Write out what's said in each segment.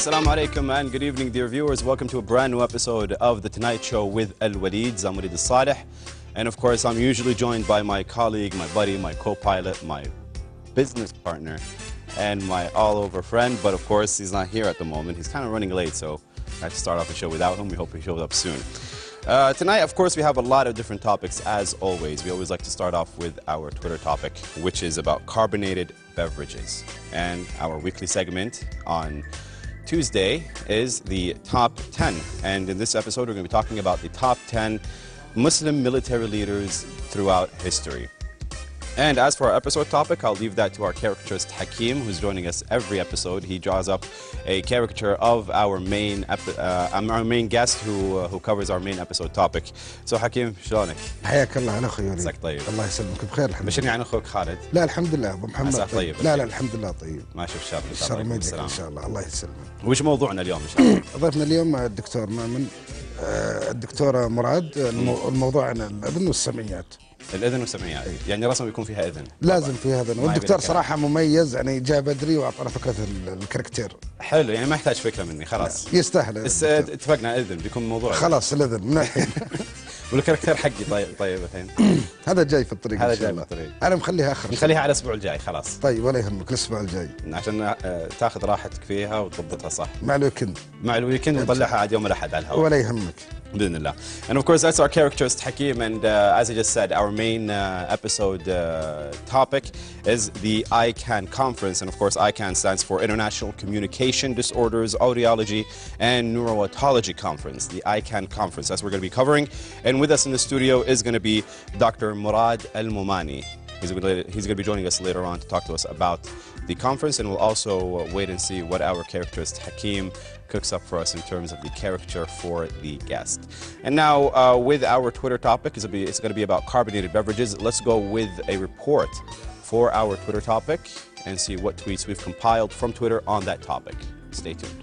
Assalamu alaikum and good evening, dear viewers. Welcome to a brand new episode of The Tonight Show with Al Waleed. I'm Murad Saleh. And of course, I'm usually joined by my colleague, my buddy, my co-pilot, my business partner, and my all-over friend. But of course, he's not here at the moment. He's kind of running late, so I have to start off the show without him. We hope he shows up soon. Tonight, of course, we have a lot of different topics, as always. We always like to start off with our Twitter topic, which is about carbonated beverages. And our weekly segment on Tuesday is the top 10. And in this episode, we're going to be talking about the top 10 Muslim military leaders throughout history. And as for our episode topic, I'll leave that to our caricaturist Hakim, who's joining us every episode. He draws up a caricature of our main guest who covers our main episode topic. So Hakim, شلونك؟ حياك الله انا اخوي وليد. مساك طيب. الله يسلمك بخير الحمد لله. بشرني عن اخوك خالد. لا الحمد لله ابو محمد عساك طيب. لا الحمد لله طيب. ما اشوف شر ان شاء الشر الله. ما يدرك ان شاء الله الله يسلمك. وش موضوعنا اليوم ان شاء الله؟ ضيفنا اليوم الدكتور مامن الدكتورة مراد. الموضوع عن الاذن والسمعيات. الاذن والسمعيات، يعني رسم يكون فيها اذن. لازم فيها اذن، والدكتور صراحه مميز، يعني جاء بدري واعطانا فكره الكاركتير. حلو، يعني ما يحتاج فكره مني خلاص. يستاهل. بس اتفقنا اذن بيكون موضوع. خلاص الاذن من الحين. والكاركتير حقي طيب الحين. هذا جاي في الطريق. هذا جاي في الطريق. انا مخليها اخر. نخليها على الاسبوع الجاي خلاص. طيب ولا يهمك الاسبوع الجاي. عشان تاخذ راحتك فيها وتضبطها صح. مع الويكند. مع الويكند ونطلعها عاد يوم الاحد على الهواء. ولا يهمك. بإذن الله. And of course, that's our caricaturist Hakim. And as I just said, our main episode topic is the iCan conference. And of course, iCan stands for International Communication Disorders, Audiology, and Neurotology Conference. The iCan conference. That's what we're going to be covering. And with us in the studio is going to be Dr. Murad Al-Mumani. He's going to be joining us later on to talk to us about the conference, and we'll also wait and see what our caricaturist Hakim cooks up for us in terms of the caricature for the guest. And now with our Twitter topic, it's going to be about carbonated beverages. Let's go with a report for our Twitter topic and see what tweets we've compiled from Twitter on that topic. Stay tuned.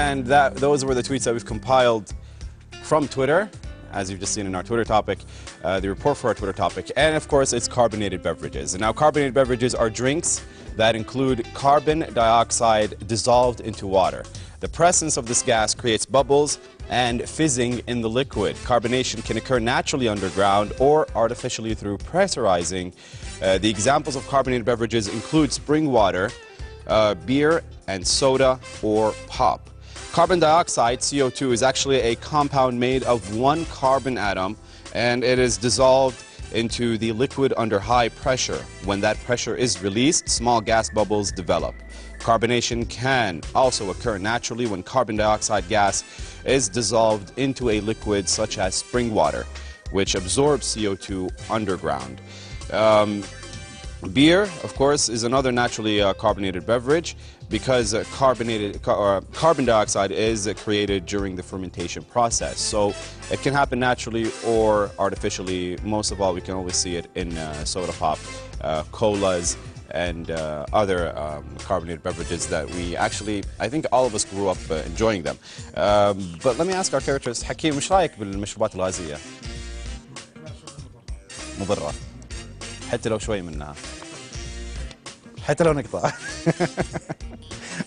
And those were the tweets that we've compiled from Twitter, as you've just seen in our Twitter topic, the report for our Twitter topic. And of course, it's carbonated beverages. And now carbonated beverages are drinks that include carbon dioxide dissolved into water. The presence of this gas creates bubbles and fizzing in the liquid. Carbonation can occur naturally underground or artificially through pressurizing. The examples of carbonated beverages include spring water, beer, and soda or pop. Carbon dioxide, CO2, is actually a compound made of one carbon atom, and it is dissolved into the liquid under high pressure. When that pressure is released, small gas bubbles develop. Carbonation can also occur naturally when carbon dioxide gas is dissolved into a liquid such as spring water, which absorbs CO2 underground. Beer, of course, is another naturally carbonated beverage because carbon dioxide is created during the fermentation process. So it can happen naturally or artificially. Most of all, we can always see it in soda pop, colas, and other carbonated beverages that we actually, I think all of us grew up enjoying them. But let me ask our characters, حكيم مش رايك بالمشروبات الغازية؟ مضرة حتى لو شوي منها حتى لو نقطة.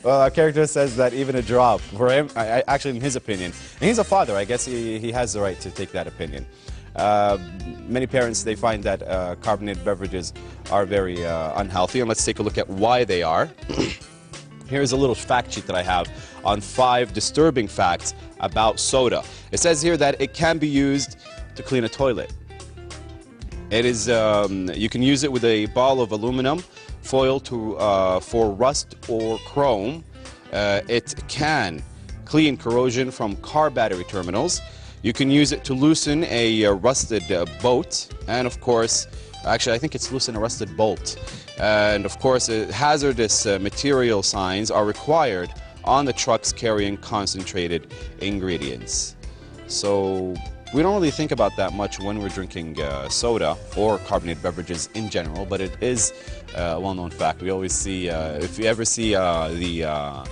Well, our character says that even a drop, for him, actually in his opinion, and he's a father, I guess he has the right to take that opinion. Many parents, they find that carbonated beverages are very unhealthy, and let's take a look at why they are. Here's a little fact sheet that I have on 5 disturbing facts about soda. It says here that it can be used to clean a toilet. It is, you can use it with a ball of aluminum foil for rust or chrome. It can clean corrosion from car battery terminals. You can use it to loosen a rusted boat, and of course, actually I think it's loosen a rusted bolt. And of course, hazardous material signs are required on the trucks carrying concentrated ingredients. So we don't really think about that much when we're drinking soda or carbonated beverages in general, but it is a well-known fact. We always see, if you ever see a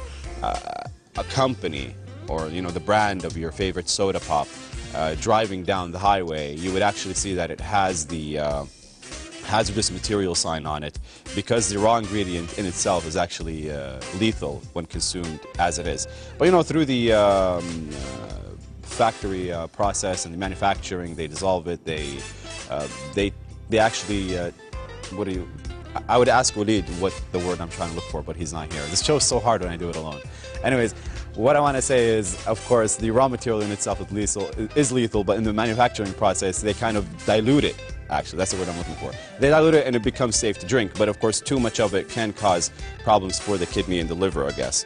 company or the brand of your favorite soda pop driving down the highway, you would actually see that it has the hazardous material sign on it, because the raw ingredient in itself is actually lethal when consumed as it is. But through the factory process and the manufacturing, they dissolve it. They actually I would ask Walid what the word I'm trying to look for, but he's not here. This show's so hard when I do it alone. Anyways, what I want to say is, of course, the raw material in itself is lethal, but in the manufacturing process, they kind of dilute it. Actually, that's the word I'm looking for. They dilute it and it becomes safe to drink, but of course, too much of it can cause problems for the kidney and the liver, I guess.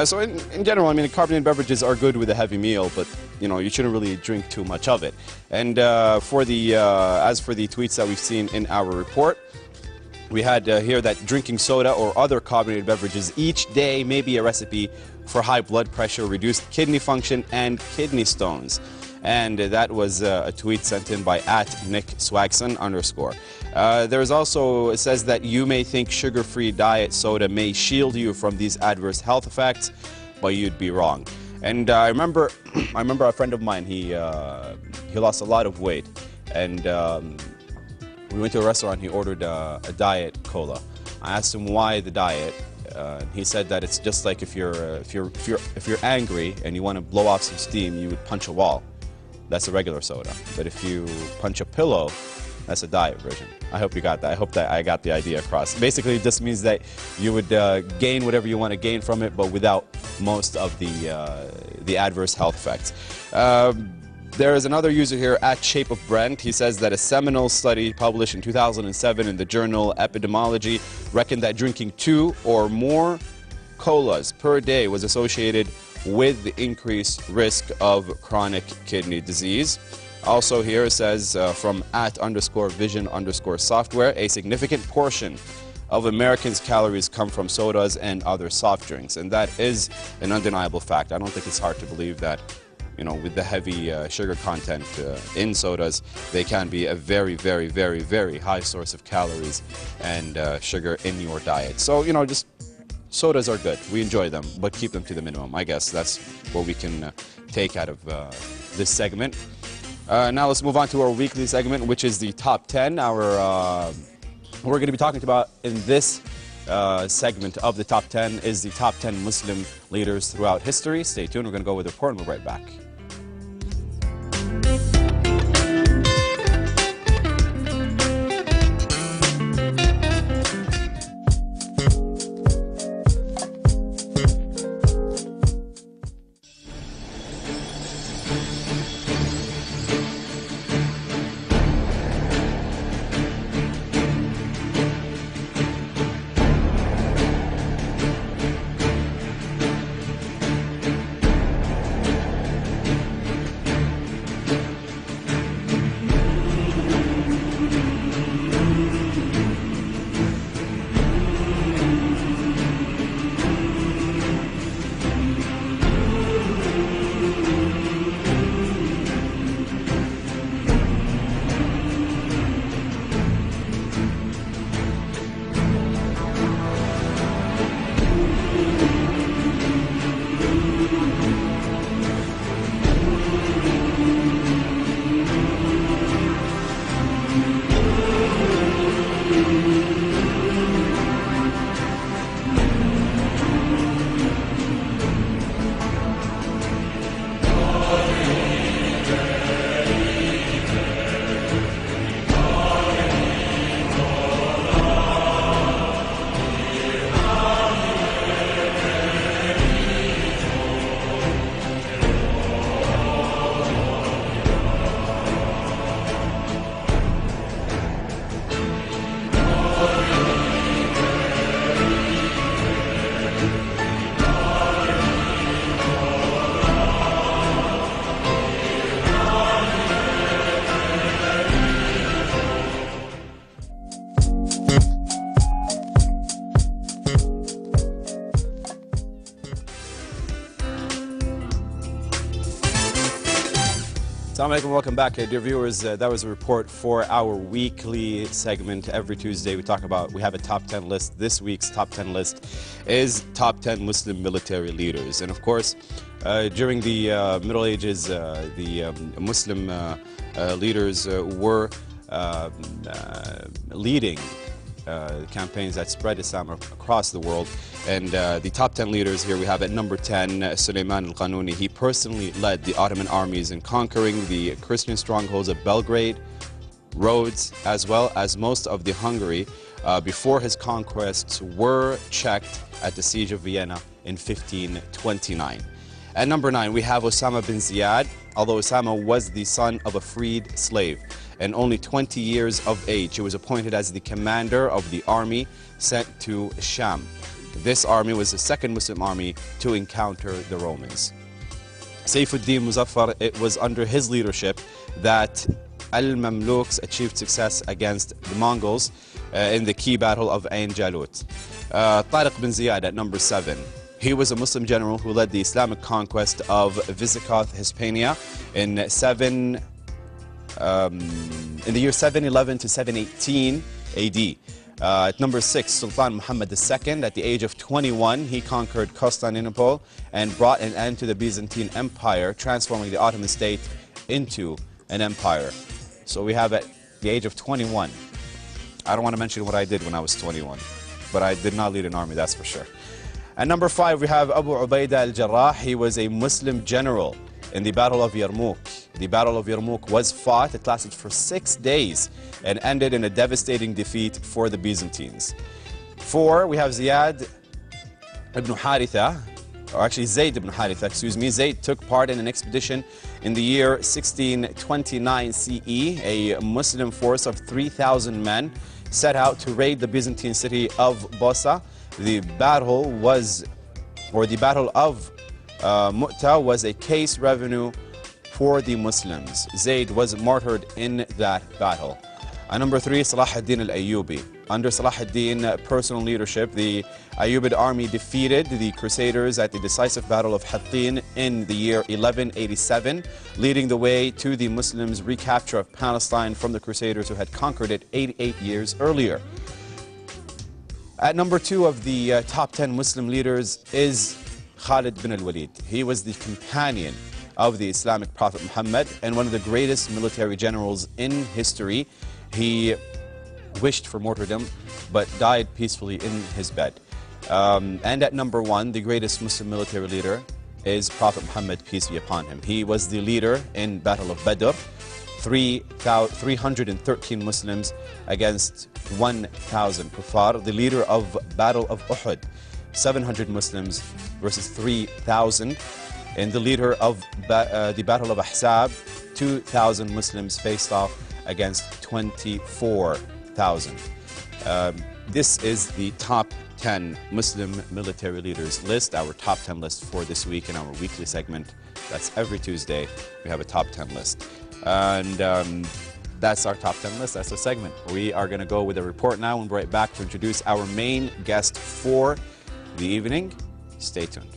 So in general, I mean, carbonated beverages are good with a heavy meal, but you shouldn't really drink too much of it. And as for the tweets that we've seen in our report, we had here that drinking soda or other carbonated beverages each day may be a recipe for high blood pressure, reduced kidney function, and kidney stones. And that was a tweet sent in by @NickSwagson_. There is also, it says that you may think sugar-free diet soda may shield you from these adverse health effects, but you'd be wrong. And I remember a friend of mine, he lost a lot of weight, and we went to a restaurant. He ordered a diet cola. I asked him why the diet. He said that it's just like if you're angry and you want to blow off some steam, you would punch a wall. That's a regular soda. But if you punch a pillow, that's a diet version. I hope you got that. I hope that I got the idea across. Basically, it just means that you would gain whatever you want to gain from it, but without most of the adverse health effects. There is another user here @ShapeOfBrent. He says that a seminal study published in 2007 in the journal Epidemiology reckoned that drinking 2 or more colas per day was associated with the increased risk of chronic kidney disease. Also here it says from @_vision_software, a significant portion of Americans' calories come from sodas and other soft drinks, and that is an undeniable fact. I don't think it's hard to believe that with the heavy sugar content in sodas, they can be a very, very, very, very high source of calories and sugar in your diet. So, just sodas are good. We enjoy them, but keep them to the minimum. I guess that's what we can take out of this segment. Now let's move on to our weekly segment, which is the top 10. We're going to be talking about in this segment of the top 10 is the top 10 Muslim leaders throughout history. Stay tuned. We're going to go with the report and we'll be right back. Assalamu alaikum, welcome back, dear viewers. That was a report for our weekly segment. Every Tuesday we have a top 10 list. This week's top 10 list is top 10 Muslim military leaders. And of course, during the Middle Ages, the Muslim leaders were leading campaigns that spread Islam across the world. And the top 10 leaders here we have at number 10, Suleiman al-Qanuni. He personally led the Ottoman armies in conquering the Christian strongholds of Belgrade, Rhodes, as well as most of the Hungary before his conquests were checked at the siege of Vienna in 1529. At number 9, we have Osama bin Ziyad. Although Osama was the son of a freed slave and only 20 years of age, he was appointed as the commander of the army sent to Sham. This army was the second Muslim army to encounter the Romans. Saifuddin Muzaffar, it was under his leadership that Al-Mamluks achieved success against the Mongols in the key battle of Ain Jalut. Tariq bin Ziyad at number 7. He was a Muslim general who led the Islamic conquest of Visigoth, Hispania in the year 711 to 718 AD. At number 6, Sultan Muhammad II. At the age of 21, he conquered Constantinople and brought an end to the Byzantine Empire, transforming the Ottoman state into an empire. So we have at the age of 21. I don't want to mention what I did when I was 21, but I did not lead an army, that's for sure. At number 5, we have Abu Ubaidah al-Jarrah. He was a Muslim general in the Battle of Yarmouk. The Battle of Yarmouk was fought. It lasted for 6 days and ended in a devastating defeat for the Byzantines. 4, we have Ziyad ibn Haritha, or actually Zayd ibn Haritha, excuse me. Zayd took part in an expedition in the year 1629 CE. A Muslim force of 3,000 men set out to raid the Byzantine city of Bossa. The battle of Mu'ta was a case revenue for the Muslims. Zayd was martyred in that battle. At number 3, Salah ad-Din al-Ayyubi. Under Salah ad-Din personal leadership, the Ayyubid army defeated the Crusaders at the decisive battle of Hattin in the year 1187, leading the way to the Muslims' recapture of Palestine from the Crusaders who had conquered it 88 years earlier. At number 2 of the top 10 Muslim leaders is Khalid bin al-Walid. He was the companion of the Islamic Prophet Muhammad and one of the greatest military generals in history. He wished for martyrdom but died peacefully in his bed. And at number 1, the greatest Muslim military leader is Prophet Muhammad, peace be upon him. He was the leader in Battle of Badr. 313 Muslims against 1,000 kuffar. The leader of Battle of Uhud, 700 Muslims versus 3,000. And the leader of the Battle of Ahzab, 2,000 Muslims faced off against 24,000. This is the top 10 Muslim military leaders list, our top 10 list for this week in our weekly segment. That's every Tuesday. We have a top 10 list. And that's our top 10 list. That's the segment. We are going to go with a report now and be right back to introduce our main guest for the evening. Stay tuned.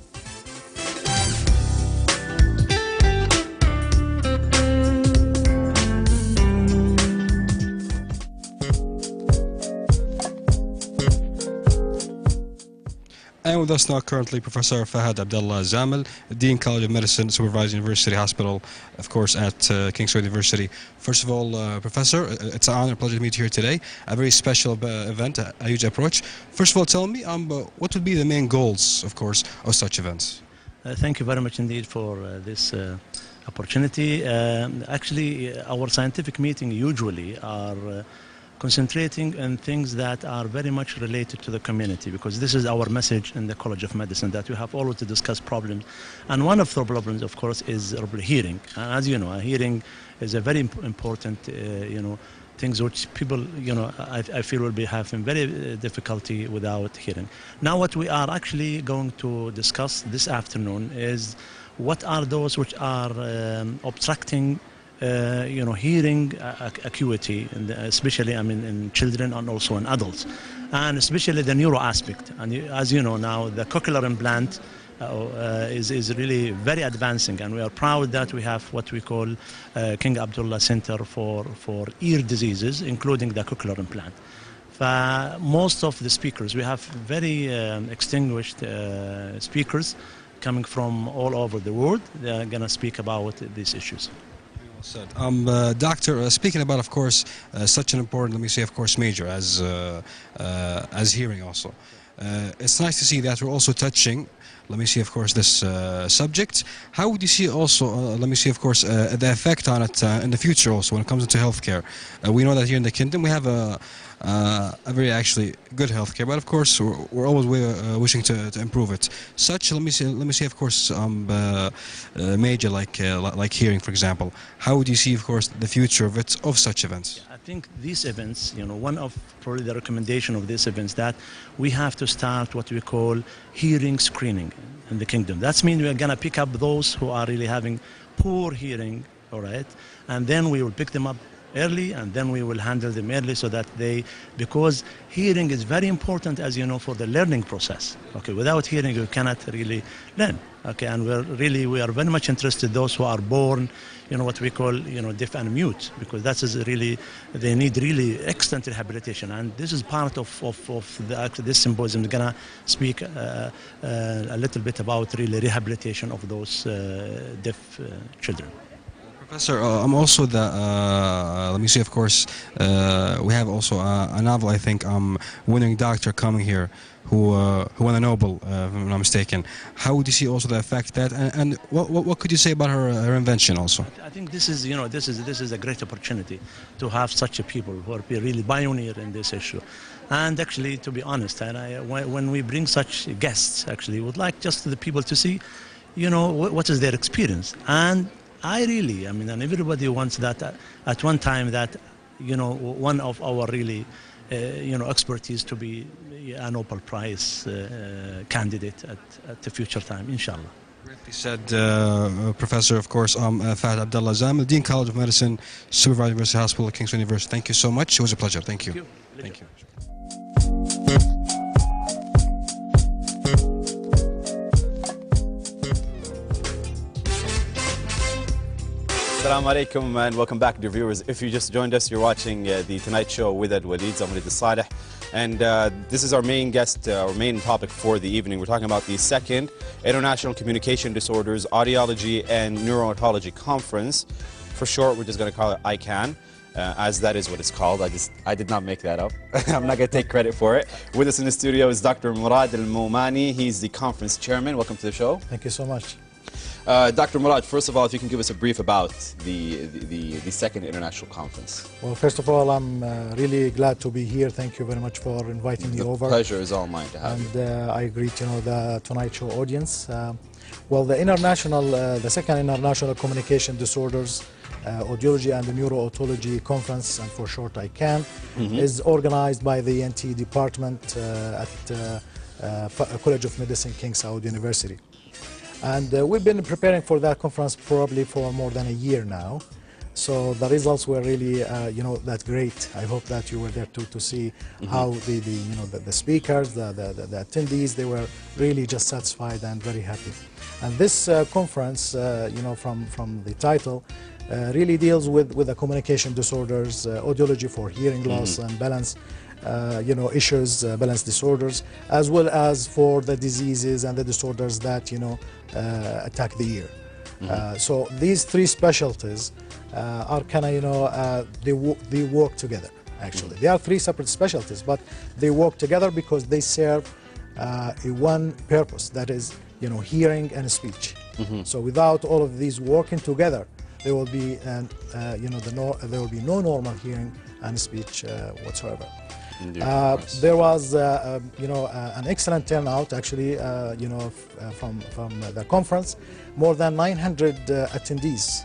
And with us now currently Professor Fahad Abdullah Zamil, Dean College of Medicine, Supervising University Hospital, of course, at King Saud University. First of all, Professor, it's an honor and pleasure to meet you here today. A very special event, a huge approach. First of all, tell me, what would be the main goals, of course, of such events? Thank you very much indeed for this opportunity. Actually, our scientific meetings usually are concentrating on things that are very much related to the community, because this is our message in the College of Medicine, that we have always to discuss problems. And one of the problems, of course, is hearing. And as you know, hearing is a very important, things which people, I feel will be having very difficulty without hearing. Now what we are actually going to discuss this afternoon is what are those which are obstructing hearing acuity, especially in children and also in adults, and especially the neuro aspect. And as you know now, the cochlear implant is really very advancing, and we are proud that we have what we call King Abdullah Center for ear diseases, including the cochlear implant. Most of the speakers, we have very extinguished speakers coming from all over the world. They're going to speak about these issues. Doctor, speaking about, of course, such an important, let me say, of course, major as hearing also. It's nice to see that we're also touching, let me see, of course, this subject. How would you see also, let me see, of course, the effect on it in the future also when it comes into healthcare? We know that here in the kingdom we have a very actually good healthcare, but of course we're always wishing to improve it. Such, let me see, of course, major like hearing, for example. How would you see, of course, the future of such events? I think these events, one of probably the recommendation of these events that we have to start what we call hearing screening in the kingdom. That means we are going to pick up those who are really having poor hearing, all right, and then we will pick them up early, and then we will handle them early so that because hearing is very important, as you know, for the learning process. Okay, without hearing you cannot really learn. Okay, and we are very much interested those who are born, what we call, deaf and mute, because that is really, they need really excellent rehabilitation, and this is part of this symposium. We're gonna speak a little bit about really rehabilitation of those deaf children. Professor, I'm also let me see, of course, we have also a novel, I think, winning doctor coming here who won a Nobel, if I'm not mistaken. How would you see also the effect that, and what could you say about her invention also? I think this is, this is a great opportunity to have such a people who are really pioneer in this issue. And actually, to be honest, when we bring such guests, actually, we would like just the people to see, what is their experience. And and everybody wants that at one time that, one of our really, expertise to be a Nobel Prize candidate at the future time, inshallah. Greatly said, Professor, of course, Fahad Abdullah Zamel, Dean College of Medicine, Supervisor University Hospital at Kingston University. Thank you so much. It was a pleasure. Thank you. Thank you. Assalamu alaikum and welcome back, dear viewers. If you just joined us, you're watching The Tonight Show with Ed Walid, I'm Walid Saleh, and this is our main guest, our main topic for the evening. We're talking about the second International Communication Disorders, Audiology and Neurotology Conference. For short, we're just going to call it iCan, as that is what it's called. I did not make that up. I'm not going to take credit for it. With us in the studio is Dr. Murad Al-Momani. He's the conference chairman. Welcome to the show. Thank you so much. Dr. Murad, first of all, if you can give us a brief about the second international conference. Well, first of all, I'm really glad to be here. Thank you very much for inviting me over. The pleasure is all mine to have you. And I greet the Tonight Show audience. Well, the second International Communication Disorders, Audiology and Neurotology Conference, and for short iCan, is organized by the ENT department at College of Medicine, King Saud University. And we've been preparing for that conference probably for more than a year now. So the results were really, that's great. I hope that you were there to see how the speakers, the attendees, they were really just satisfied and very happy. And this conference, from the title, really deals with the communication disorders, audiology for hearing loss and balance. Issues, balance disorders, as well as for the diseases and the disorders that, attack the ear. So these three specialties are kind of, they work together, actually. They are three separate specialties, but they work together because they serve one purpose, that is, hearing and speech. So without all of these working together, there will be, there will be no normal hearing and speech whatsoever. There was, an excellent turnout, actually, from the conference. More than 900 attendees.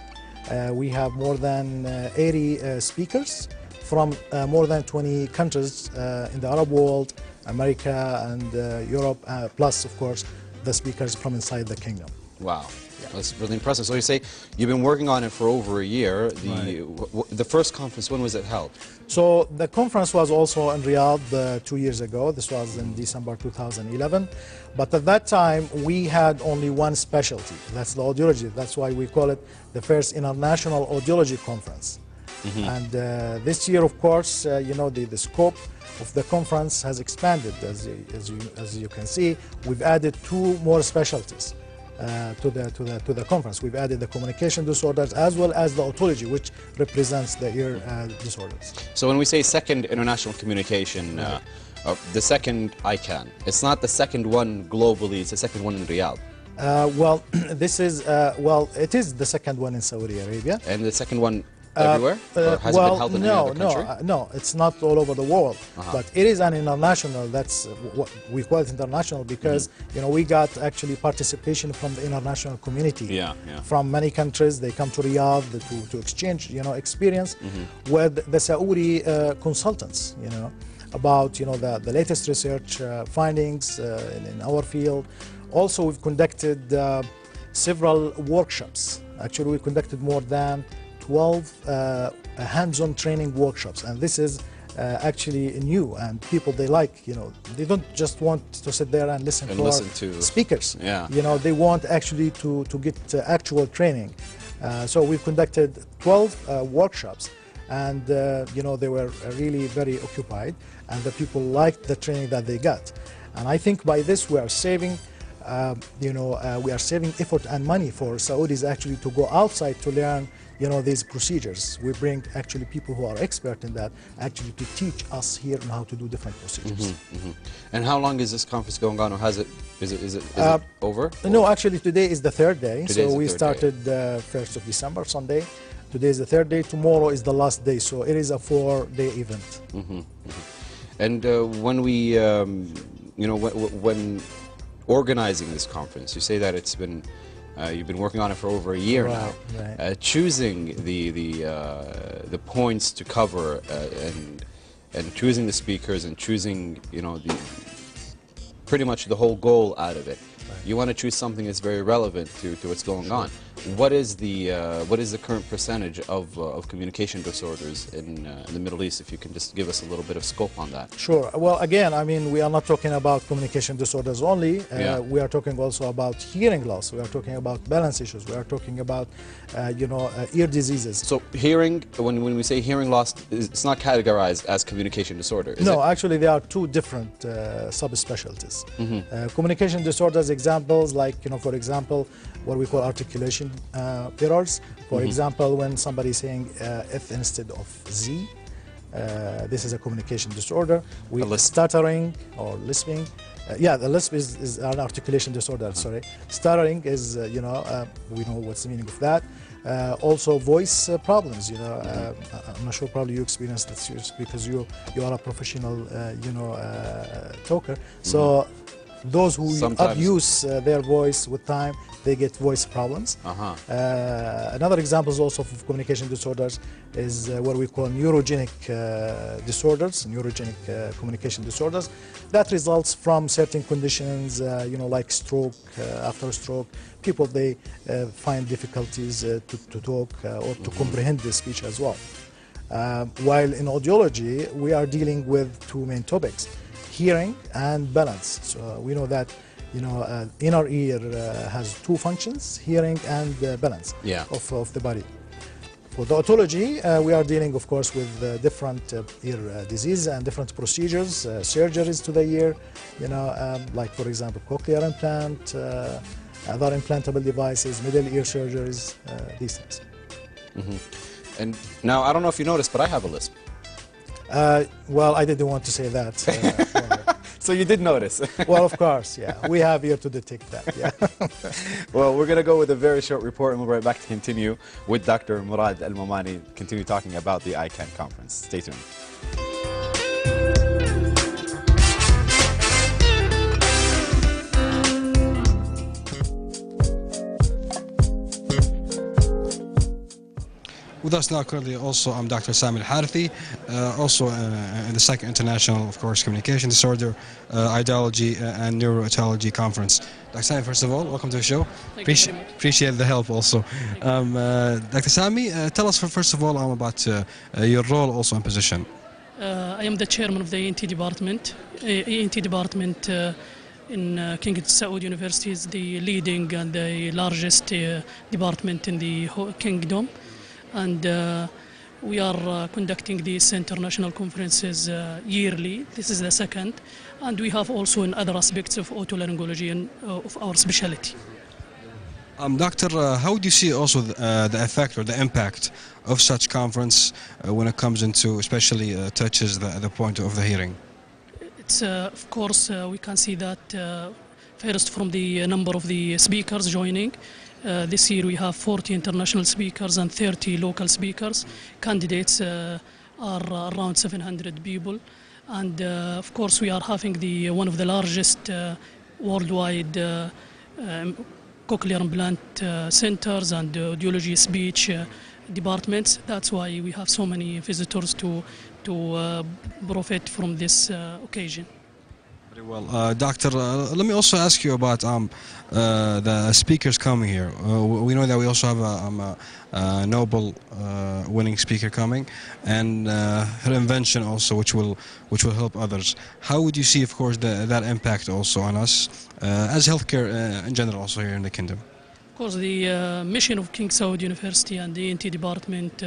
We have more than 80 speakers from more than 20 countries in the Arab world, America, and Europe, plus, of course, the speakers from inside the kingdom. Wow. That's really impressive. So you say you've been working on it for over a year. The first conference, when was it held? So the conference was also in Riyadh 2 years ago. This was in December 2011. But at that time, we had only one specialty. That's the audiology. That's why we call it the first International Audiology Conference. And this year, of course, you know, the scope of the conference has expanded. As you can see, we've added 2 more specialties. To the conference. We've added the communication disorders as well as the otology, which represents the ear disorders. So when we say second international communication, the second iCan, it's not the second one globally, it's the second one in Riyadh. Well, this is, well, it is the second one in Saudi Arabia. And the second one everywhere? Or has it been held in any other country? No, it's not all over the world, but it is an international. That's what we call it international because you know we got actually participation from the international community. From many countries, they come to Riyadh to exchange experience with the Saudi consultants. About the latest research findings in our field. Also, we've conducted several workshops. Actually, we conducted more than 12 hands-on training workshops, and this is actually new, and people they like, they don't just want to sit there and listen to speakers. They want actually to get actual training. So we've conducted 12 workshops, and they were really very occupied, and the people liked the training that they got. And I think by this we are saving we are saving effort and money for Saudis actually to go outside to learn these procedures. We bring actually people who are expert in that actually to teach us here on how to do different procedures. And how long is this conference going on, or is it over? No, actually today is the 3rd day. So we started 1st of December, Sunday. Today is the 3rd day. Tomorrow is the last day. So it is a 4-day event. And when we, when organizing this conference, you say that it's been you've been working on it for over a year now. Choosing the points to cover and choosing the speakers and choosing pretty much the whole goal out of it. You want to choose something that's very relevant to what's going on. What is the current percentage of communication disorders in the Middle East? If you can just give us a little bit of scope on that. Sure. Well, again, I mean, we are not talking about communication disorders only. We are talking also about hearing loss. We are talking about balance issues. We are talking about ear diseases. So hearing, when we say hearing loss, it's not categorized as communication disorder, is No, it? actually there are 2 different subspecialties. Communication disorders examples like, for example, what we call articulation errors. For example, when somebody is saying F instead of Z, this is a communication disorder. Stuttering or lisping. The lisp is an articulation disorder, sorry. Stuttering is, we know what's the meaning of that. Also voice problems, I'm not sure probably you experienced that because you are a professional, talker. So those who abuse their voice with time, they get voice problems. Another example also of communication disorders is what we call neurogenic disorders, neurogenic communication disorders. That results from certain conditions, like stroke, after stroke. People, they find difficulties to talk or to comprehend the speech as well. While in audiology, we are dealing with 2 main topics, hearing and balance. So we know that inner ear has 2 functions, hearing and balance of the body. For the otology, we are dealing, of course, with different ear diseases and different procedures, surgeries to the ear, like, for example, cochlear implant, other implantable devices, middle ear surgeries, these things. And now, I don't know if you noticed, but I have a lisp. Well, I didn't want to say that. So you did notice. Well, of course, yeah. We have here to detect that, yeah. Well, we're going to go with a very short report, and we'll be right back to continue with Dr. Murad Al-Momani, continue talking about the iCan conference. Stay tuned. With us now currently also I'm Dr. Sami Al-Harithi, also in the second International, of course, Communication Disorder, Ideology and Neuroetology Conference. Dr. Sami, first of all, welcome to the show. Thank you very much. Appreciate the help also. Dr. Sami, tell us first of all about your role also and position. I am the chairman of the ENT department. ENT department in King Saud University is the leading and the largest department in the kingdom, and we are conducting these international conferences yearly. This is the second, and we have also in other aspects of otolaryngology and of our specialty. Doctor, how do you see also the effect or the impact of such conference when it comes into, especially touches the point of the hearing? It's, of course, we can see that first from the number of the speakers joining. This year we have 40 international speakers and 30 local speakers. Candidates are around 700 people. And of course we are having one of the largest worldwide cochlear implant centers and audiology speech departments. That's why we have so many visitors to profit from this occasion. Very well. Doctor, let me also ask you about the speakers coming here. We know that we also have a Nobel winning speaker coming, and her invention also, which will help others. How would you see, of course, that impact also on us as healthcare in general, also here in the kingdom? Of course, the mission of King Saud University and the ENT department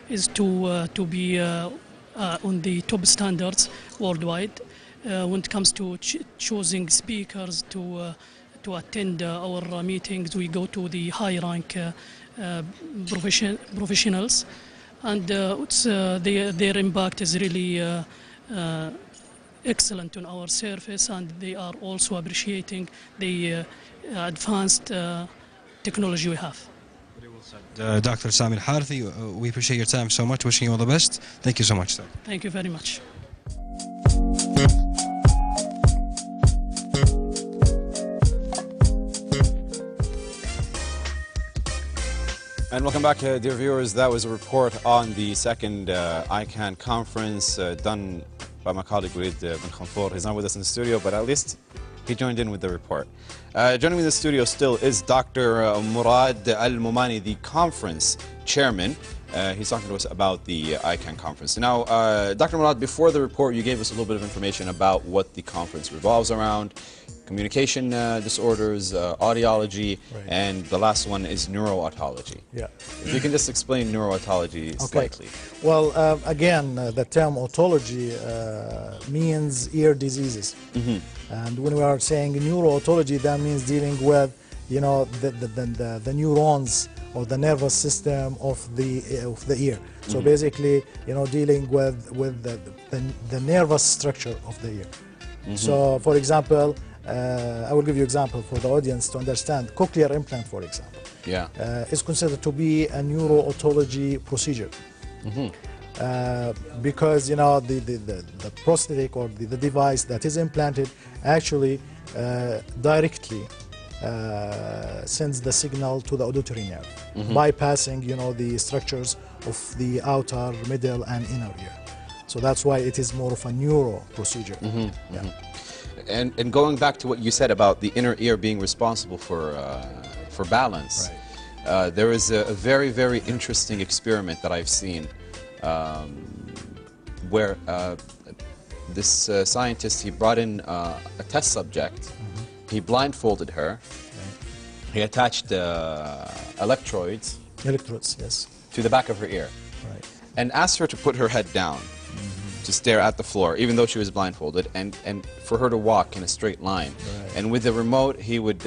is to be on the top standards worldwide when it comes to choosing speakers to attend our meetings. We go to the high rank professionals, and their impact is really excellent on our service, and they are also appreciating the advanced technology we have. Dr. Sami Al-Harithi, we appreciate your time so much. Wishing you all the best. Thank you so much, sir. Thank you very much. And welcome back, dear viewers. That was a report on the second iCan conference done by my colleague Murad bin Khanfour. He's not with us in the studio, but at least he joined in with the report. Joining me in the studio still is Dr. Murad Al-Momani, the conference chairman. He's talking to us about the iCan conference. Now, Dr. Murad, before the report, you gave us a little bit of information about what the conference revolves around. Communication disorders, audiology, right, and the last one is neurootology. Yeah. If you can just explain neurootology slightly. Well, again, the term otology means ear diseases. Mm-hmm. And when we are saying neurootology, that means dealing with, you know, the neurons or the nervous system of the ear. So mm-hmm, basically, you know, dealing with the nervous structure of the ear. Mm-hmm. So, for example, I will give you an example for the audience to understand. Cochlear implant, for example, is considered to be a neurootology procedure. Mm-hmm. Because, you know, the prosthetic or the device that is implanted actually directly sends the signal to the auditory nerve, mm-hmm, bypassing, you know, the structures of the outer, middle, and inner ear. So that's why it is more of a neuro procedure. Mm-hmm, yeah. Mm-hmm. And going back to what you said about the inner ear being responsible for balance, right, there is a very, very interesting experiment that I've seen where this scientist, he brought in a test subject, mm-hmm, he blindfolded her, right, he attached electrodes, yes, to the back of her ear, right, and asked her to put her head down, to stare at the floor, even though she was blindfolded, and for her to walk in a straight line. Right. And with the remote, he would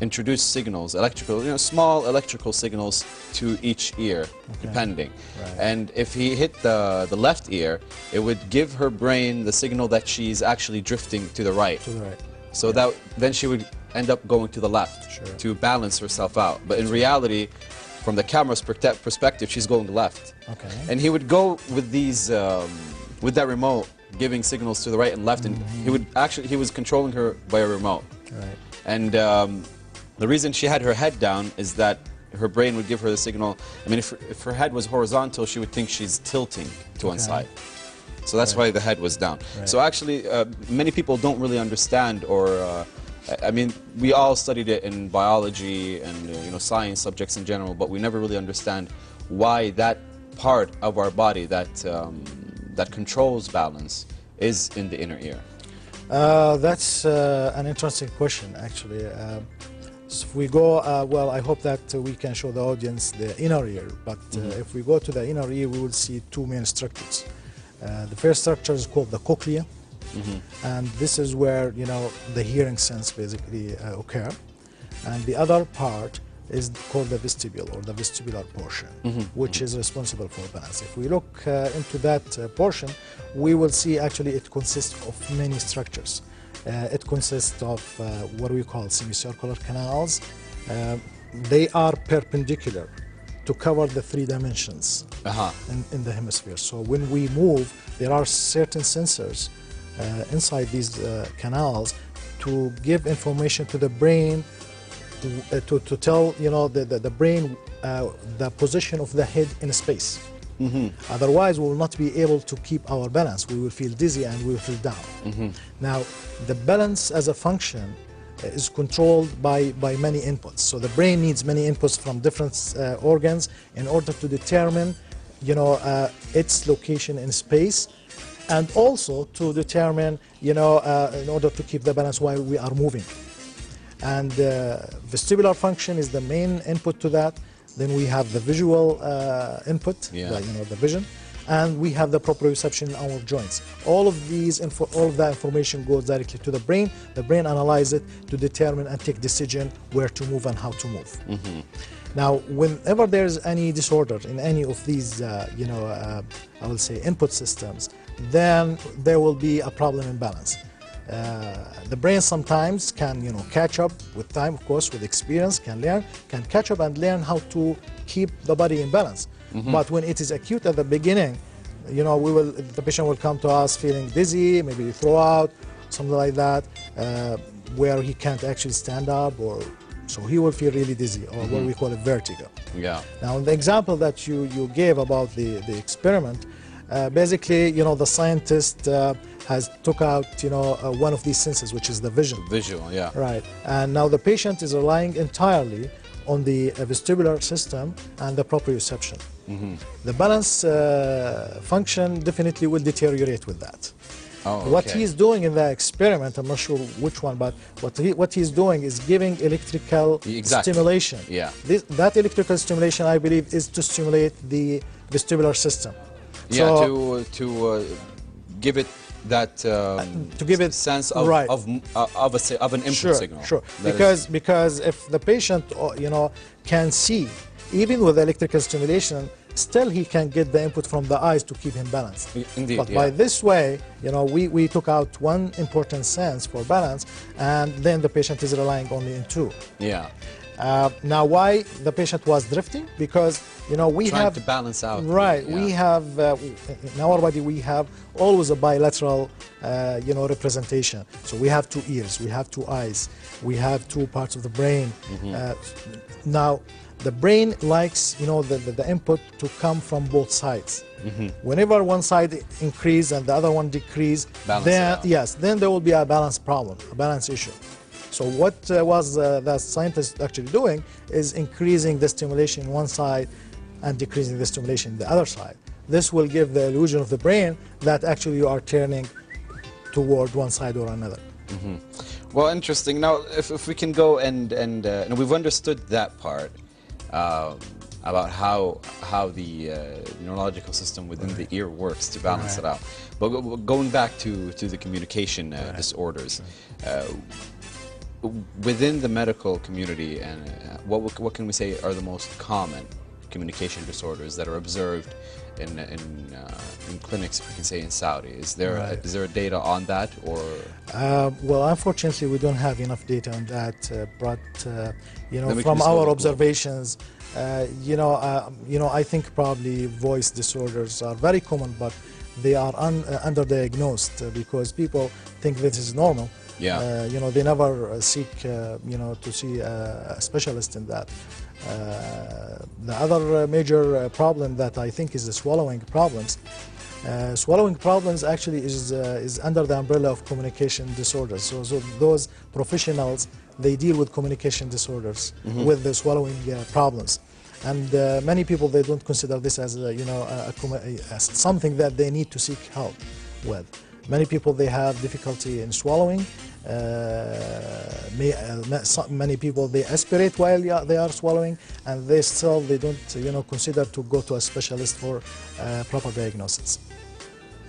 introduce signals, electrical, you know, small electrical signals to each ear, okay, depending. Right. And if he hit the left ear, it would give her brain the signal that she's actually drifting to the right. To the right. So that then she would end up going to the left, sure, to balance herself out. But in reality, from the camera's perspective, she's going left. Okay. And he would go with these, with that remote, giving signals to the right and left, and mm-hmm, he was controlling her by a remote. Right. And the reason she had her head down is that her brain would give her the signal. I mean, if her head was horizontal, she would think she's tilting to one side. So that's why the head was down. So actually, many people don't really understand, or I mean, we all studied it in biology and you know, science subjects in general, but we never really understand why that part of our body that that controls balance is in the inner ear. That's an interesting question, actually. So if we go, well, I hope that we can show the audience the inner ear, but if we go to the inner ear, we will see two main structures. The first structure is called the cochlea, and this is where, you know, the hearing sense basically occur. And the other part is called the vestibule, or the vestibular portion, which is responsible for balance. If we look into that portion, we will see actually it consists of many structures. It consists of what we call semicircular canals. They are perpendicular to cover the 3 dimensions in the hemisphere. So when we move, there are certain sensors inside these canals to give information to the brain, to tell, you know, the brain the position of the head in space. Otherwise, we will not be able to keep our balance. We will feel dizzy and we will feel down. Now, the balance as a function is controlled by many inputs. So the brain needs many inputs from different organs in order to determine, you know, its location in space, and also to determine, you know, in order to keep the balance while we are moving. And vestibular function is the main input to that. Then we have the visual input, you know, the vision, and we have the proprioception in our joints. All of that information goes directly to the brain. The brain analyzes it to determine and take decision where to move and how to move. Now, whenever there's any disorder in any of these, you know, I will say input systems, then there will be a problem in balance. The brain sometimes can, you know, catch up with time, of course, with experience, can catch up and learn how to keep the body in balance. But when it is acute at the beginning, you know, the patient will come to us feeling dizzy, maybe throw out, something like that, where he can't actually stand up, or so he will feel really dizzy, or what we call a vertigo. Now, in the example that you gave about the experiment, basically, you know, the scientist has took out, you know, one of these senses, which is the vision. Visual, right. And now the patient is relying entirely on the vestibular system and the proprioception. The balance function definitely will deteriorate with that. What he's doing in the experiment, I'm not sure which one, but what he's doing is giving electrical stimulation. That electrical stimulation, I believe, is to stimulate the vestibular system. So, to give it that to give it sense of an input signal. Because if the patient, you know, can see, even with electrical stimulation, still he can get the input from the eyes to keep him balanced. Indeed, but by this way, you know, we took out one important sense for balance, and then the patient is relying only in 2. Now, why the patient was drifting? Because, you know, we have to balance out. We have in our body we have always a bilateral, you know, representation. So we have 2 ears, we have 2 eyes, we have 2 parts of the brain. Now, the brain likes, you know, the input to come from both sides. Whenever one side increase and the other one decrease, then there will be a balance problem, a balance issue. So what was the scientist actually doing is increasing the stimulation in one side and decreasing the stimulation in the other side. This will give the illusion of the brain that actually you are turning toward one side or another. Well, interesting. Now, if we can go and we've understood that part about how the neurological system within the ear works to balance it out. But going back to the communication disorders. Within the medical community, and what can we say are the most common communication disorders that are observed in clinics, if we can say, in Saudi? Is there data on that, or? Well, unfortunately, we don't have enough data on that. But you know, from our observations, you know, I think probably voice disorders are very common, but they are underdiagnosed because people think this is normal. You know, they never seek, you know, to see a specialist in that. The other major problem that I think is the swallowing problems. Swallowing problems actually is under the umbrella of communication disorders. So those professionals, they deal with communication disorders, with the swallowing problems. And many people, they don't consider this as as something that they need to seek help with. Many people, they have difficulty in swallowing. Many people, they aspirate while they are swallowing, and they don't consider to go to a specialist for proper diagnosis.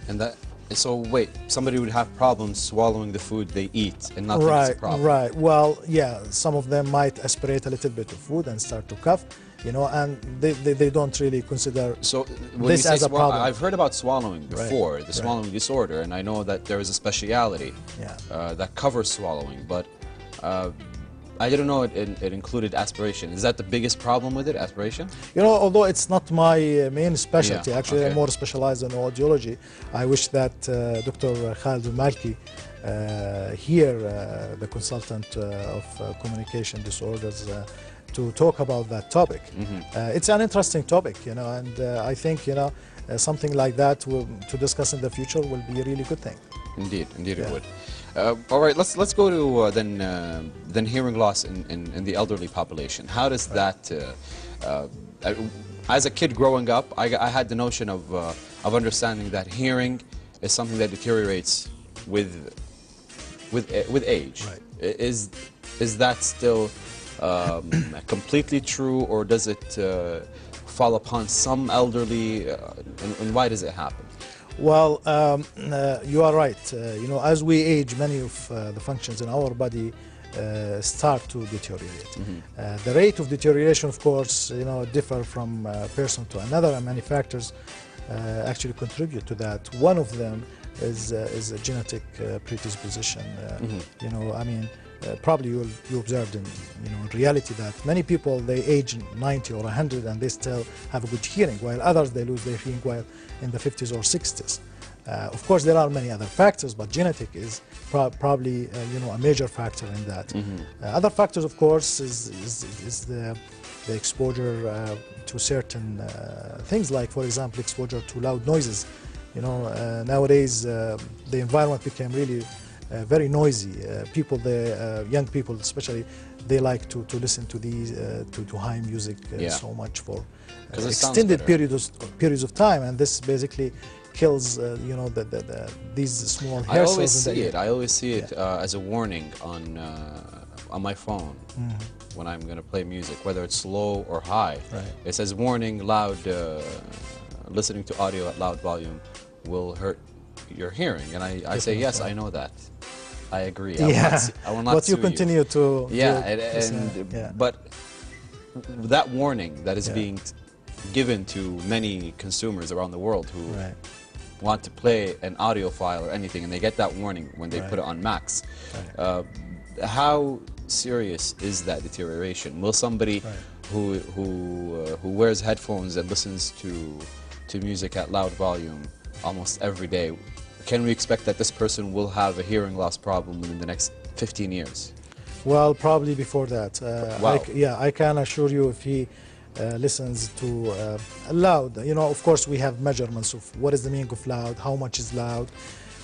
And so wait, somebody would have problems swallowing the food they eat and not think it's a problem. Right. Well, yeah, some of them might aspirate a little bit of food and start to cough, and they don't really consider this as a problem. I've heard about swallowing before, the swallowing disorder, and I know that there is a speciality that covers swallowing, but I didn't know it included aspiration. Is that the biggest problem with it, aspiration? Although it's not my main specialty, actually I'm more specialized in audiology. I wish that Dr. Khalid Malki, here, the consultant of communication disorders, to talk about that topic. It's an interesting topic, and I think, something like that to discuss in the future will be a really good thing. Indeed, it would. All right, let's go to then hearing loss in the elderly population. How does that? As a kid growing up, I had the notion of understanding that hearing is something that deteriorates with age. Right. Is that still completely true, or does it fall upon some elderly, and why does it happen? Well, you are right. As we age, many of the functions in our body start to deteriorate. The rate of deterioration, of course, differ from person to another, and many factors actually contribute to that. One of them is a genetic predisposition. Probably you observed in reality that many people, they age 90 or 100 and they still have a good hearing, while others, they lose their hearing while in the 50s or 60s. Of course, there are many other factors, but genetic is probably a major factor in that. Other factors, of course, is the exposure to certain things, like, for example, exposure to loud noises. Nowadays the environment became really very noisy. Young people especially, they like to listen to these to high music so much for extended periods of time, and this basically kills these small hair cells. I always see it as a warning on my phone when I'm going to play music, whether it's low or high. It says warning, loud, listening to audio at loud volume will hurt your hearing, and I say yes, I know that. I agree. I will not but you continue to but that warning that is being given to many consumers around the world who want to play an audio file or anything, and they get that warning when they put it on max. How serious is that deterioration? Will somebody who wears headphones and listens to music at loud volume almost every day, can we expect that this person will have a hearing loss problem within the next 15 years? Well, probably before that. Wow. I can assure you, if he listens to loud, of course we have measurements of what is the meaning of loud, how much is loud.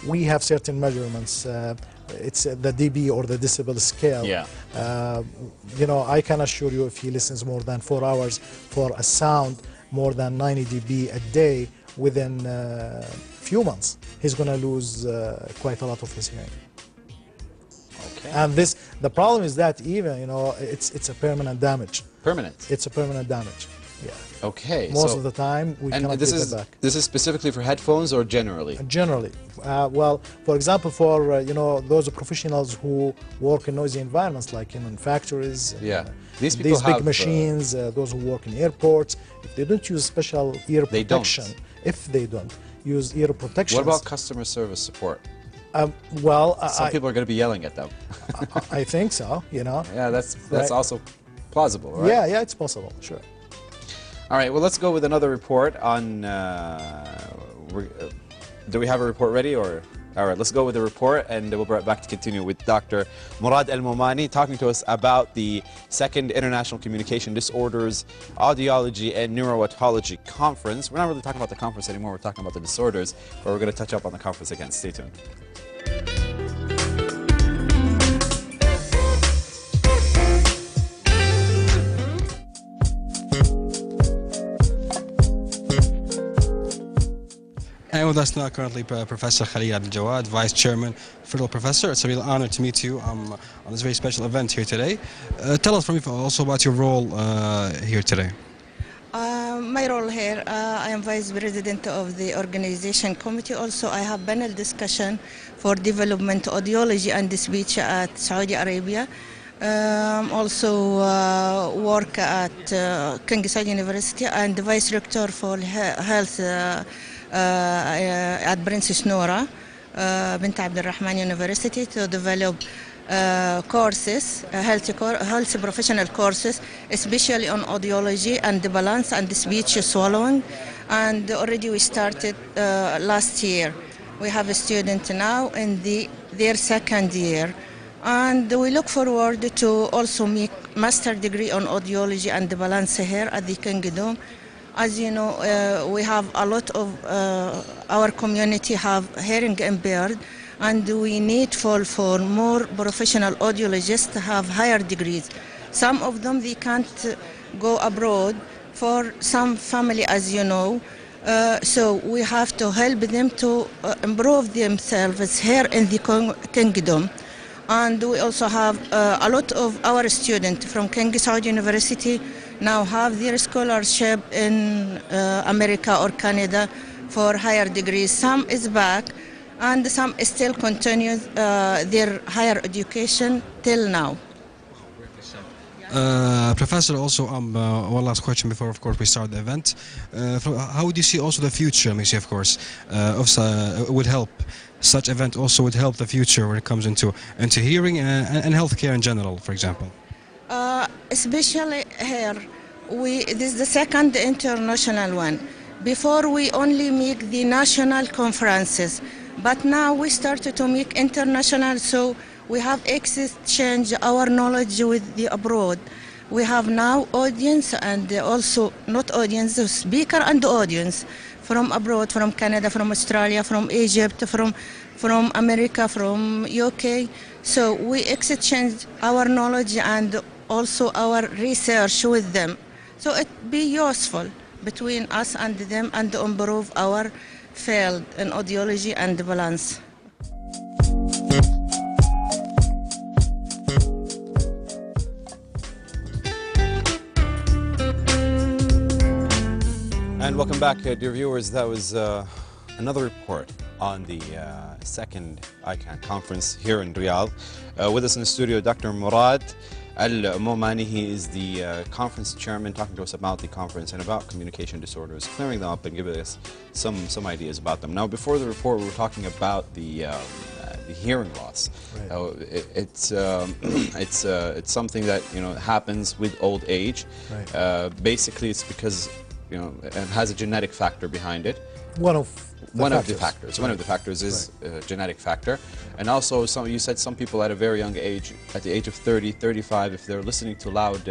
We have certain measurements. It's the dB or the decibel scale. I can assure you, if he listens more than 4 hours for a sound more than 90 dB a day, within few months, he's going to lose quite a lot of his hearing. And the problem is that even, it's a permanent damage. Permanent? It's a permanent damage, Okay. Most of the time, we cannot get it back. This is specifically for headphones or generally? Generally. Well, for example, for, those professionals who work in noisy environments, like in factories, these big machines, those who work in airports, if they don't use special ear protection, if they don't use ear protection. What about customer service support? Some people are going to be yelling at them. I think so, Yeah, that's also plausible, right? Yeah, it's possible, sure. All right, well, let's go with another report on... do we have a report ready, or...? All right, let's go with the report, and we'll be right back to continue with Dr. Murad Al-Momani talking to us about the second International Communication Disorders, Audiology, and Neurotology Conference. We're not really talking about the conference anymore, we're talking about the disorders, but we're going to touch up on the conference again. Stay tuned. And with us now currently Professor Khalil Abdel-Jawad, Vice Chairman, Federal Professor. It's a real honor to meet you on this very special event here today. Tell us also about your role here today. My role here, I am Vice President of the Organization Committee. Also, I have panel discussion for development audiology and speech at Saudi Arabia. Also work at King Saud University and Vice Rector for Health at Princess Noura Bint Abdul Rahman University to develop courses, health professional courses, especially on audiology and the balance and the speech swallowing. And already we started last year. We have a student now in their second year. And we look forward to also make master degree on audiology and the balance here at the Kingdom. As you know, we have a lot of our community have hearing impaired, and we need for more professional audiologists to have higher degrees. Some of them, they can't go abroad for some family, as you know. So we have to help them to improve themselves here in the Kingdom. And we also have a lot of our students from King Saud University now have their scholarship in America or Canada for higher degrees. Some is back and some still continue their higher education till now. Professor, also one last question before, of course, we start the event. How would you see also the future, of course, would help? Such event also would help the future when it comes into hearing and healthcare in general, for example. Especially here, this is the second international one. Before we only make the national conferences, but now we started to make international, so we have exchange our knowledge with the abroad. We have now audience and also not audience, the speaker and audience from abroad, from Canada, from Australia, from Egypt, from America, from UK. So we exchange our knowledge and also our research with them. So it be useful between us and them and improve our field in audiology and balance. And welcome back, dear viewers. That was another report on the second iCan conference here in Riyadh. With us in the studio, Dr. Murad Al-Momani. He is the conference chairman, talking to us about the conference and about communication disorders, clearing them up and giving us some ideas about them. Now, before the report, we were talking about the hearing loss. Right. It's something that happens with old age. Right. Basically, it's because it has a genetic factor behind it. One of the factors. One of the factors is a genetic factor. And also, you said some people at a very young age, at the age of 30, 35, if they're listening to loud,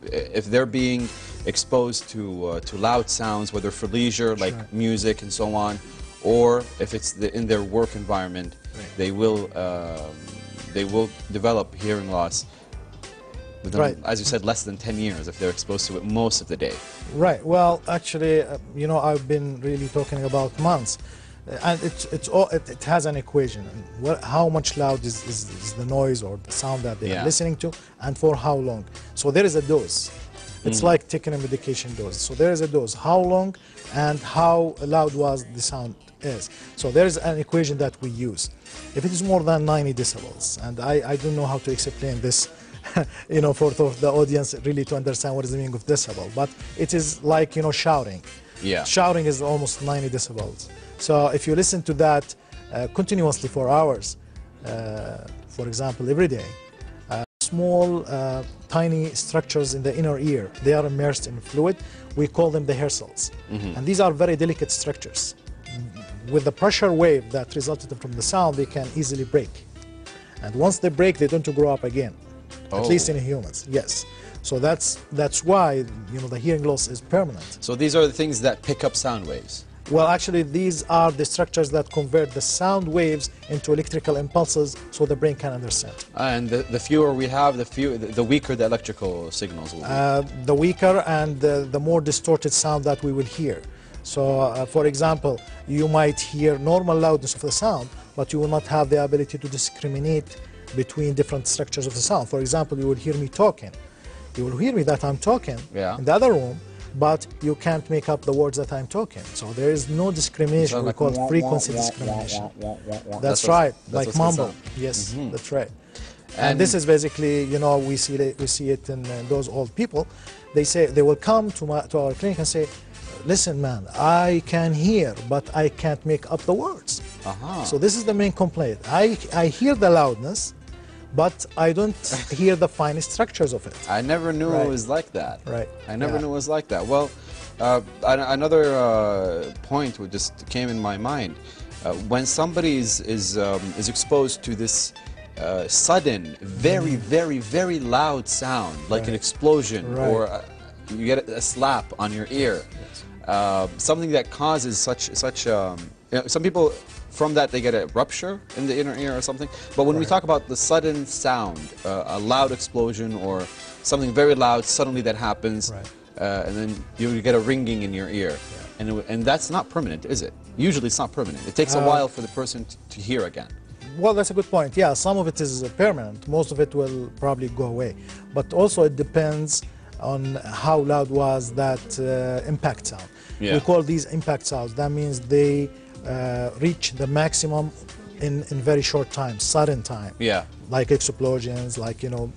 if they're being exposed to loud sounds, whether for leisure, like music and so on, or if it's in their work environment, they will develop hearing loss. Within, as you said, less than 10 years if they're exposed to it most of the day. Right. Well, actually, I've been really talking about months, and it has an equation. How much loud is the noise or the sound that they are listening to, and for how long? So there is a dose. It's like taking a medication dose. So there is a dose. How long and how loud was the sound is. So there is an equation that we use. If it is more than 90 decibels, and I don't know how to explain this. For the audience really to understand what is the meaning of decibel, but it is like shouting. Yeah. Shouting is almost 90 decibels. So if you listen to that continuously for hours, for example, every day, small, tiny structures in the inner ear, they are immersed in fluid. We call them the hair cells, and these are very delicate structures. with the pressure wave that resulted from the sound, they can easily break. And once they break, they tend to grow up again, at least in humans, yes. So that's why, you know, the hearing loss is permanent. So these are the things that pick up sound waves? Well, actually, these are the structures that convert the sound waves into electrical impulses so the brain can understand. And the fewer we have, the weaker the electrical signals will be. The weaker and the more distorted sound that we will hear. So, for example, you might hear normal loudness of the sound, but you will not have the ability to discriminate between different structures of the sound. For example, you will hear me talking. You will hear me that I'm talking in the other room, but you can't make up the words that I'm talking. So there is no discrimination. We call it frequency discrimination. That's right, like mumble. Yes, that's right. And this is basically, you know, we see it in those old people. They say they will come to our clinic and say, "Listen, man, I can hear, but I can't make up the words." So this is the main complaint. I hear the loudness, but I don't hear the fine structures of it. I never knew it was like that. Right. I never knew it was like that. Well, another point that just came in my mind. When somebody is exposed to this sudden, very, very, very loud sound, like an explosion, or you get a slap on your ear, something that causes such you know, some people, from that they get a rupture in the inner ear or something. But when we talk about the sudden sound, a loud explosion or something very loud suddenly that happens, and then you get a ringing in your ear, and that's not permanent, is it? Usually it's not permanent. It takes a while for the person to hear again. Well, that's a good point. Yeah, some of it is permanent. Most of it will probably go away. But also it depends on how loud was that impact sound. We call these impact sounds. That means they reach the maximum in very short time, sudden time. Like explosions, like, you know,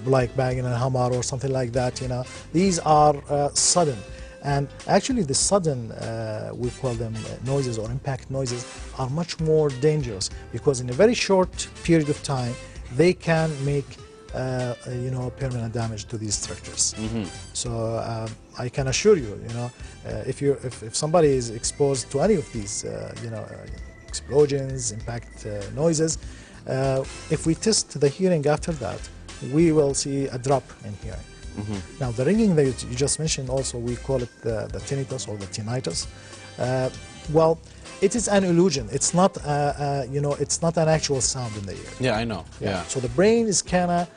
like banging a hammer or something like that, you know. These are sudden. And actually the sudden, we call them noises or impact noises, are much more dangerous because in a very short period of time, they can make you know, permanent damage to these structures. So I can assure you, you know, if somebody is exposed to any of these, you know, explosions, impact noises, if we test the hearing after that, we will see a drop in hearing. Now the ringing that you just mentioned, also we call it the tinnitus or the tinnitus. Well, it is an illusion. It's not, you know, it's not an actual sound in the ear. Yeah, I know. Yeah. So the brain is kind of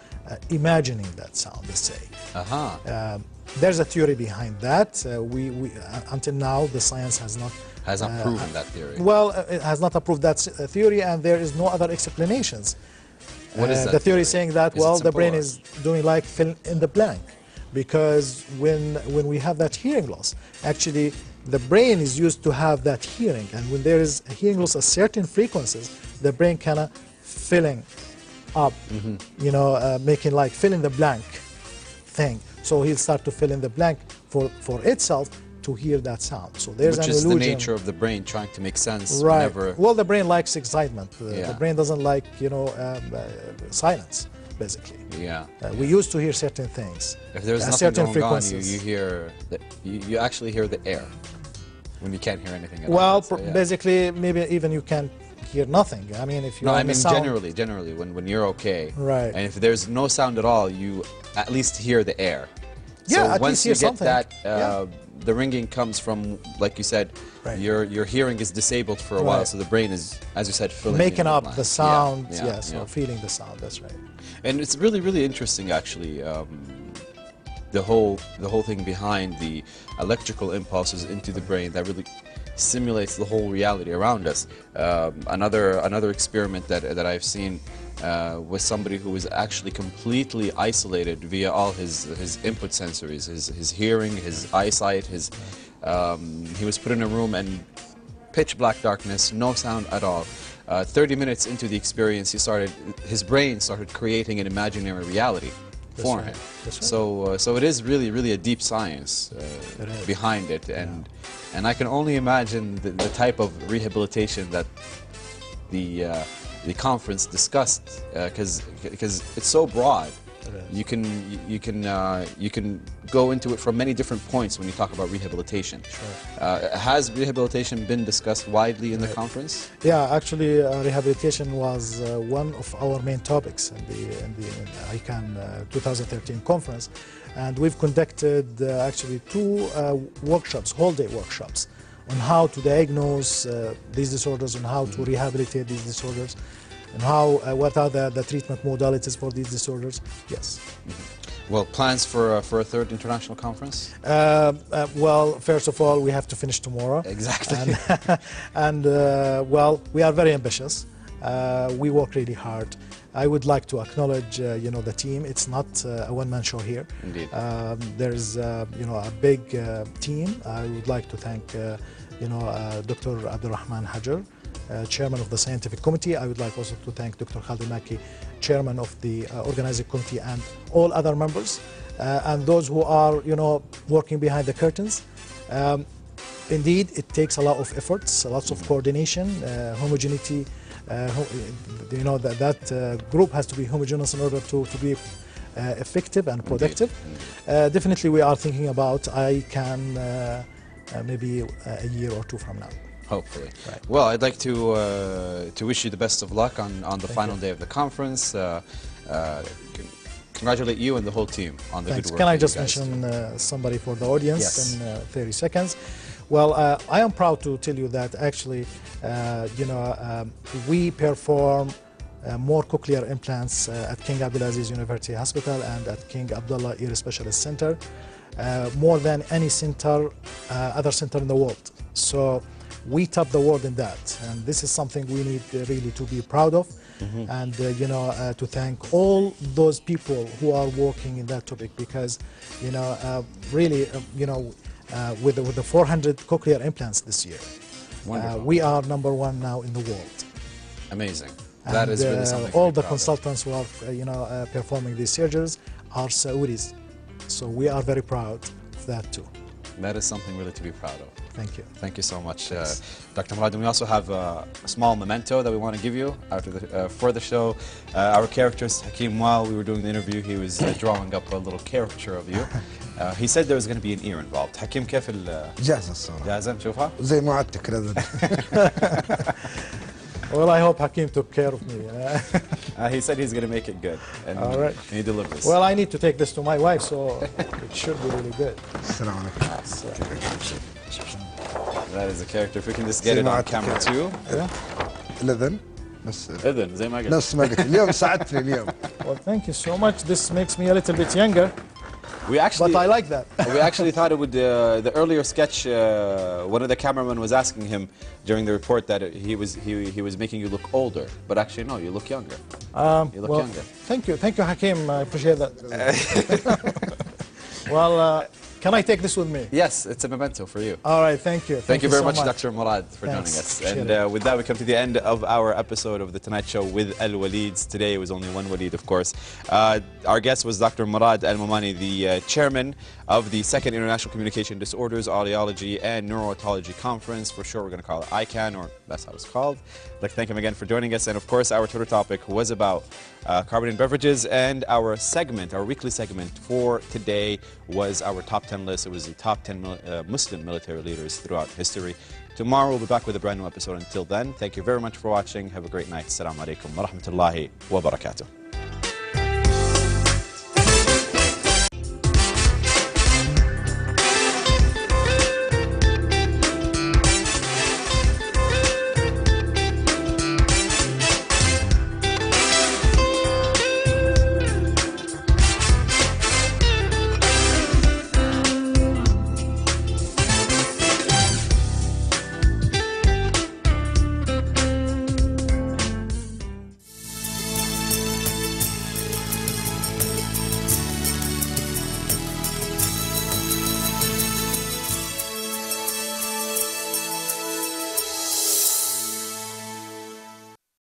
imagining that sound, let's say. There's a theory behind that. Until now, the science has not proven that theory. Well, it has not approved that theory, and there is no other explanations. What is that the theory saying that, well, the brain is doing like fill in the blank, because when we have that hearing loss, actually the brain is used to have that hearing, and when there is a hearing loss at certain frequencies, the brain kind of filling up, you know, making like fill in the blank thing. So he'll start to fill in the blank for itself to hear that sound. So there's Which an is illusion. the nature of the brain trying to make sense. Right. Whenever... Well, the brain likes excitement. The brain doesn't like, you know, silence, basically. We used to hear certain things. If there's nothing going on, you hear you actually hear the air when you can't hear anything at all. Well, basically, maybe even you can't hear nothing. I mean, if you I mean generally when you're okay. Right. And if there's no sound at all, you at least hear the air. Yeah, so at once least you hear get something. that, the ringing comes from, like you said, your hearing is disabled for a while, so the brain is, as you said, filling making up the sound, or feeling the sound. That's right. And it's really interesting, actually, the whole thing behind the electrical impulses into the brain that really simulates the whole reality around us. Another experiment that I've seen was somebody who was actually completely isolated via all his input sensories, his hearing, his eyesight, he was put in a room and pitch black darkness, no sound at all. 30 minutes into the experience, his brain started creating an imaginary reality for him. So it is really a deep science behind it, and I can only imagine the type of rehabilitation that the conference discussed, because it's so broad. you can go into it from many different points when you talk about rehabilitation. Sure. Has rehabilitation been discussed widely in the conference? Yeah, actually, rehabilitation was one of our main topics in the iCan 2013 conference, and we've conducted actually two workshops, whole-day workshops, on how to diagnose these disorders and how to rehabilitate these disorders, and how what are the treatment modalities for these disorders. Yes. Well, plans for a third international conference? Well, first of all, we have to finish tomorrow. Exactly. And well, we are very ambitious. We work really hard. I would like to acknowledge, the team. It's not a one-man show here. Indeed. There's, a big team. I would like to thank, Dr. Abdulrahman Hajar, Chairman of the Scientific Committee. I would like also to thank Dr. Khalid Maki, Chairman of the Organizing Committee, and all other members, and those who are, working behind the curtains. Indeed, it takes a lot of efforts, lots of coordination, homogeneity. That group has to be homogeneous in order to be effective and productive. Definitely, we are thinking about iCan maybe a year or two from now. Hopefully. Right. Well, I'd like to wish you the best of luck on the final day of the conference. Congratulate you and the whole team on the good work. Can I just mention somebody for the audience in 30 seconds? Well, I am proud to tell you that actually, we perform more cochlear implants at King Abdulaziz University Hospital and at King Abdullah Ear Specialist Center, more than any other center in the world. So we top the world in that, and this is something we need really to be proud of, and to thank all those people who are working in that topic, because really with the 400 cochlear implants this year, we are #1 now in the world. Amazing. And that is really something. All the consultants who are performing these surgeries are Saudis, so we are very proud of that too. That is something really to be proud of. Thank you. Thank you so much, Dr. Murad. And we also have a small memento that we want to give you for the show. Our characters, Hakim, while we were doing the interview, he was drawing up a little caricature of you. He said there was going to be an ear involved. Hakim, كيف جاهزة الصورة. جاهزة نشوفها؟ زي ما عدتك لازم. Well, I hope Hakim took care of me. He said he's going to make it good. And All right. he delivers. Well, I need to take this to my wife, so it should be really good. السلام عليكم. That is a character. If we can just get it on camera too. Yeah. الأذن بس. إذن زي ما قلت. نفس ما قلت اليوم ساعدتني اليوم. Well, thank you so much. This makes me a little bit younger. But I like that. We actually thought it would. The earlier sketch, one of the cameramen was asking him during the report that he was making you look older, but actually no, you look younger. You look younger. Thank you, Hakim. I appreciate that. Well, can I take this with me? Yes, it's a memento for you. All right, thank you. Thank you very so much, Dr. Murad, for joining us. And Appreciate it. with that, we come to the end of our episode of The Tonight Show with Al Waleeds. Today it was only one Waleed, of course. Our guest was Dr. Murad Al Momani, the chairman of the Second International Communication Disorders, Audiology and Neurotology Conference. For sure, we're going to call it iCan, or that's how it's called. I'd like to thank him again for joining us. And of course, our Twitter topic was about carbonated beverages, and our weekly segment for today was our top 10 list. It was the top 10 Muslim military leaders throughout history. Tomorrow we'll be back with a brand new episode. Until then, thank you very much for watching. Have a great night. Assalamu alaikum wa rahmatullahi wa barakatuh.